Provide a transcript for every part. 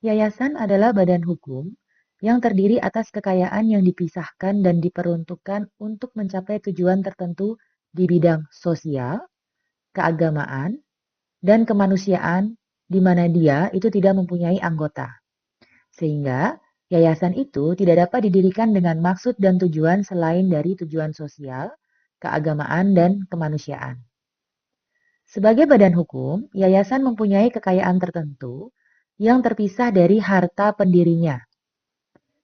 Yayasan adalah badan hukum yang terdiri atas kekayaan yang dipisahkan dan diperuntukkan untuk mencapai tujuan tertentu di bidang sosial, keagamaan, dan kemanusiaan di mana dia itu tidak mempunyai anggota. Sehingga yayasan itu tidak dapat didirikan dengan maksud dan tujuan selain dari tujuan sosial, keagamaan, dan kemanusiaan. Sebagai badan hukum, yayasan mempunyai kekayaan tertentu yang terpisah dari harta pendirinya.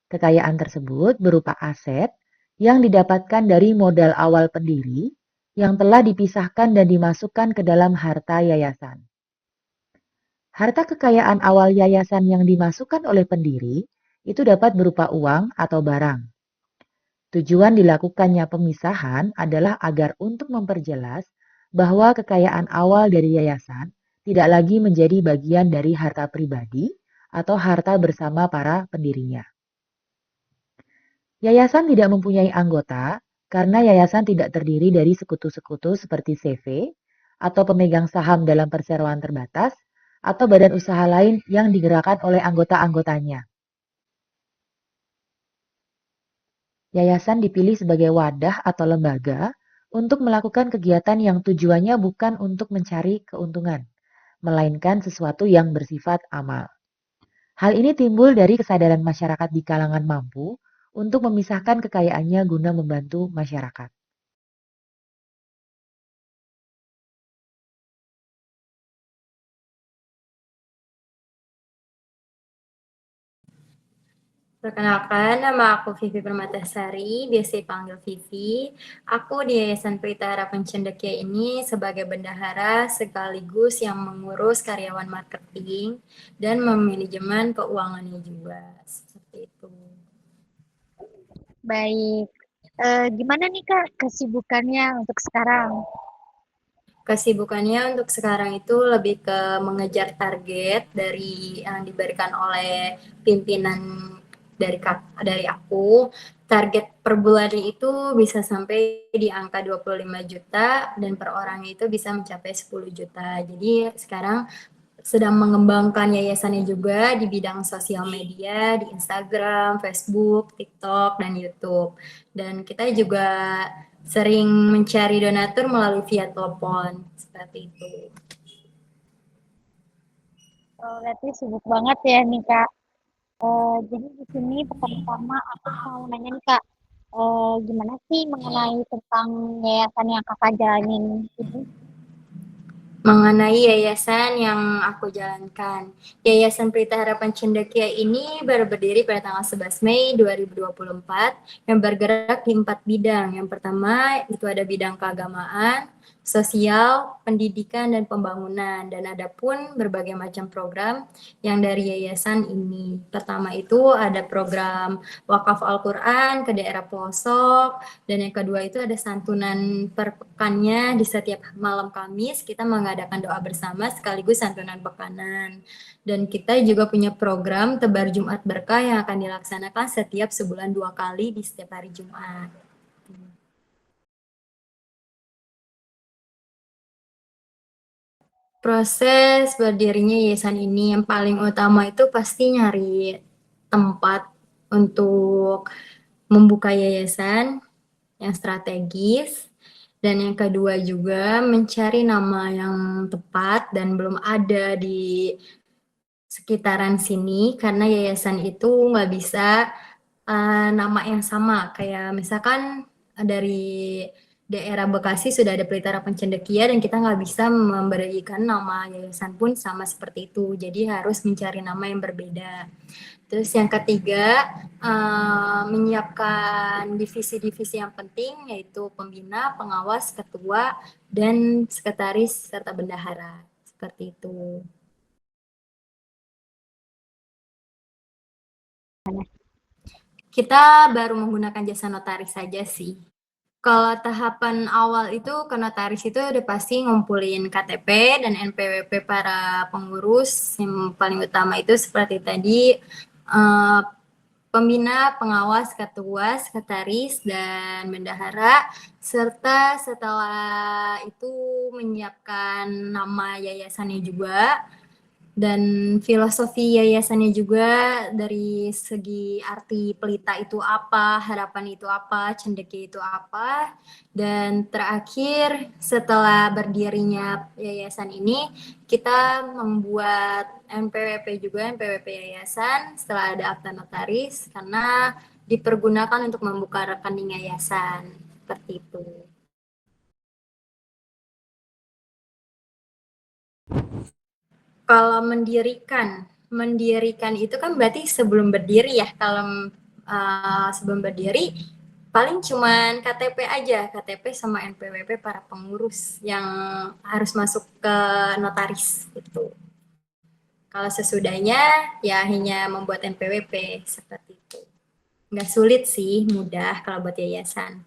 Kekayaan tersebut berupa aset yang didapatkan dari modal awal pendiri yang telah dipisahkan dan dimasukkan ke dalam harta yayasan. Harta kekayaan awal yayasan yang dimasukkan oleh pendiri itu dapat berupa uang atau barang. Tujuan dilakukannya pemisahan adalah agar untuk memperjelas bahwa kekayaan awal dari yayasan tidak lagi menjadi bagian dari harta pribadi atau harta bersama para pendirinya. Yayasan tidak mempunyai anggota karena yayasan tidak terdiri dari sekutu-sekutu seperti CV atau pemegang saham dalam perseroan terbatas atau badan usaha lain yang digerakkan oleh anggota-anggotanya. Yayasan dipilih sebagai wadah atau lembaga untuk melakukan kegiatan yang tujuannya bukan untuk mencari keuntungan, melainkan sesuatu yang bersifat amal. Hal ini timbul dari kesadaran masyarakat di kalangan mampu untuk memisahkan kekayaannya guna membantu masyarakat. Perkenalkan, nama aku Vivi Permatasari, biasa dipanggil Vivi. Aku di Yayasan Pelita Harapan Cendekia ini sebagai bendahara sekaligus yang mengurus karyawan marketing dan manajemen keuangannya juga. Seperti itu. Baik. Gimana nih Kak kesibukannya untuk sekarang? Kesibukannya untuk sekarang itu lebih ke mengejar target dari yang diberikan oleh pimpinan dari aku. Target per bulan itu bisa sampai di angka 25 juta dan per orangnya itu bisa mencapai 10 juta. Jadi sekarang sedang mengembangkan yayasannya juga di bidang sosial media, di Instagram, Facebook, TikTok, dan YouTube. Dan kita juga sering mencari donatur melalui via telepon, seperti itu. Oh, berarti sibuk banget ya nih Kak. Jadi di sini pertama-tama aku mau nanya nih Kak, gimana sih mengenai tentang yayasan yang Kakak jalanin ini? Mengenai yayasan yang aku jalankan. Yayasan Pelita Harapan Cendekia ini baru berdiri pada tanggal 11 Mei 2024 yang bergerak di 4 bidang. Yang pertama itu ada bidang keagamaan, sosial, pendidikan, dan pembangunan. Dan ada pun berbagai macam program yang dari yayasan ini. Pertama itu ada program wakaf Al-Quran ke daerah pelosok, dan yang kedua itu ada santunan per pekannya di setiap malam Kamis kita mengadakan doa bersama sekaligus santunan pekanan. Dan kita juga punya program tebar Jumat Berkah yang akan dilaksanakan setiap sebulan 2 kali di setiap hari Jumat. Proses berdirinya yayasan ini yang paling utama itu pasti nyari tempat untuk membuka yayasan yang strategis, dan yang kedua juga mencari nama yang tepat dan belum ada di sekitaran sini karena yayasan itu nggak bisa nama yang sama. Kayak misalkan dari daerah Bekasi sudah ada Pelita Harapan Cendekia dan kita nggak bisa memberikan nama yayasan pun sama seperti itu. Jadi harus mencari nama yang berbeda. Terus yang ketiga, menyiapkan divisi-divisi yang penting yaitu pembina, pengawas, ketua, dan sekretaris serta bendahara. Seperti itu. Kita baru menggunakan jasa notaris saja sih. Kalau tahapan awal itu ke notaris itu udah pasti ngumpulin KTP dan NPWP para pengurus. Yang paling utama itu seperti tadi, pembina, pengawas, ketua, sekretaris, dan bendahara, serta setelah itu menyiapkan nama yayasannya juga, dan filosofi yayasannya juga dari segi arti pelita itu apa, harapan itu apa, cendekia itu apa, dan terakhir setelah berdirinya yayasan ini kita membuat NPWP juga, NPWP yayasan setelah ada akta notaris karena dipergunakan untuk membuka rekening yayasan seperti itu. Kalau mendirikan itu kan berarti sebelum berdiri ya. Kalau sebelum berdiri paling cuman KTP aja, KTP sama NPWP para pengurus yang harus masuk ke notaris gitu. Kalau sesudahnya ya hanya membuat NPWP seperti itu. Nggak sulit sih, mudah kalau buat yayasan.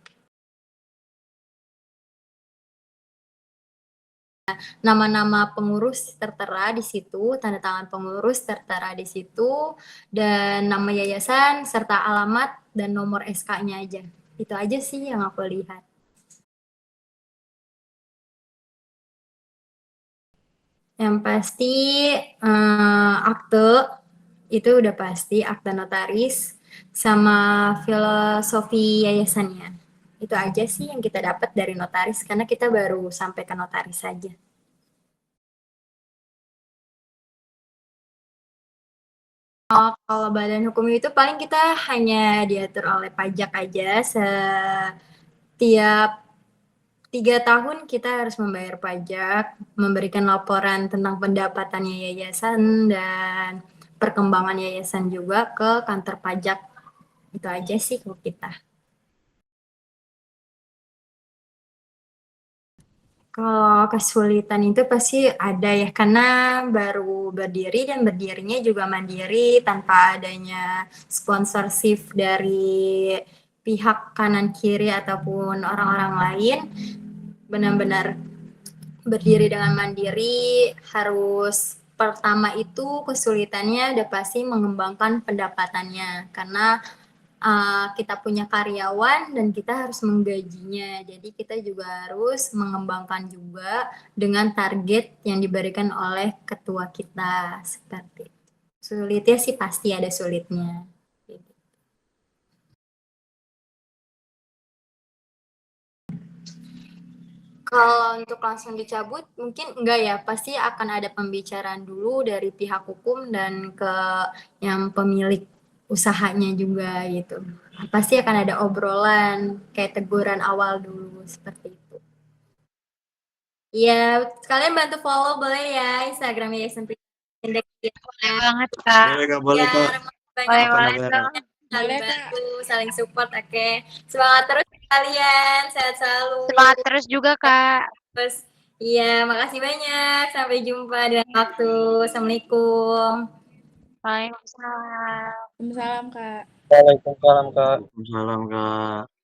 Nama-nama pengurus tertera di situ, tanda tangan pengurus tertera di situ, dan nama yayasan serta alamat dan nomor SK-nya aja. Itu aja sih yang aku lihat. Yang pasti akte itu udah pasti, akta notaris sama filosofi yayasannya. Itu aja sih yang kita dapat dari notaris karena kita baru sampai ke notaris saja. Kalau badan hukum itu paling kita hanya diatur oleh pajak aja. Setiap 3 tahun kita harus membayar pajak, memberikan laporan tentang pendapatannya yayasan dan perkembangan yayasan juga ke kantor pajak. Itu aja sih kalau kita. Kalau kesulitan itu pasti ada ya, karena baru berdiri dan berdirinya juga mandiri tanpa adanya sponsorship dari pihak kanan kiri ataupun orang-orang lain. Benar-benar berdiri dengan mandiri, harus pertama itu kesulitannya udah pasti mengembangkan pendapatannya karena kita punya karyawan dan kita harus menggajinya. Jadi kita juga harus mengembangkan juga dengan target yang diberikan oleh ketua kita seperti itu. Sulitnya sih pasti ada sulitnya. Kalau untuk langsung dicabut mungkin enggak ya, pasti akan ada pembicaraan dulu dari pihak hukum dan ke yang pemilik usahanya juga gitu. Pasti akan ada obrolan kayak teguran awal dulu seperti itu. Iya, kalian bantu follow boleh ya Instagram Yayasan Prita Cendekia. Boleh banget, Kak. Boleh Kak, boleh Ya, Kak. banyak Boleh Boleh, dong. saling bantu, saling support, oke. Semangat terus kalian, sehat selalu. Semangat terus juga, Kak. Terus, iya, makasih banyak. Sampai jumpa di lain waktu. Assalamualaikum. Waalaikumsalam. Waalaikumsalam, Kak. Waalaikumsalam Kak. Waalaikumsalam Kak.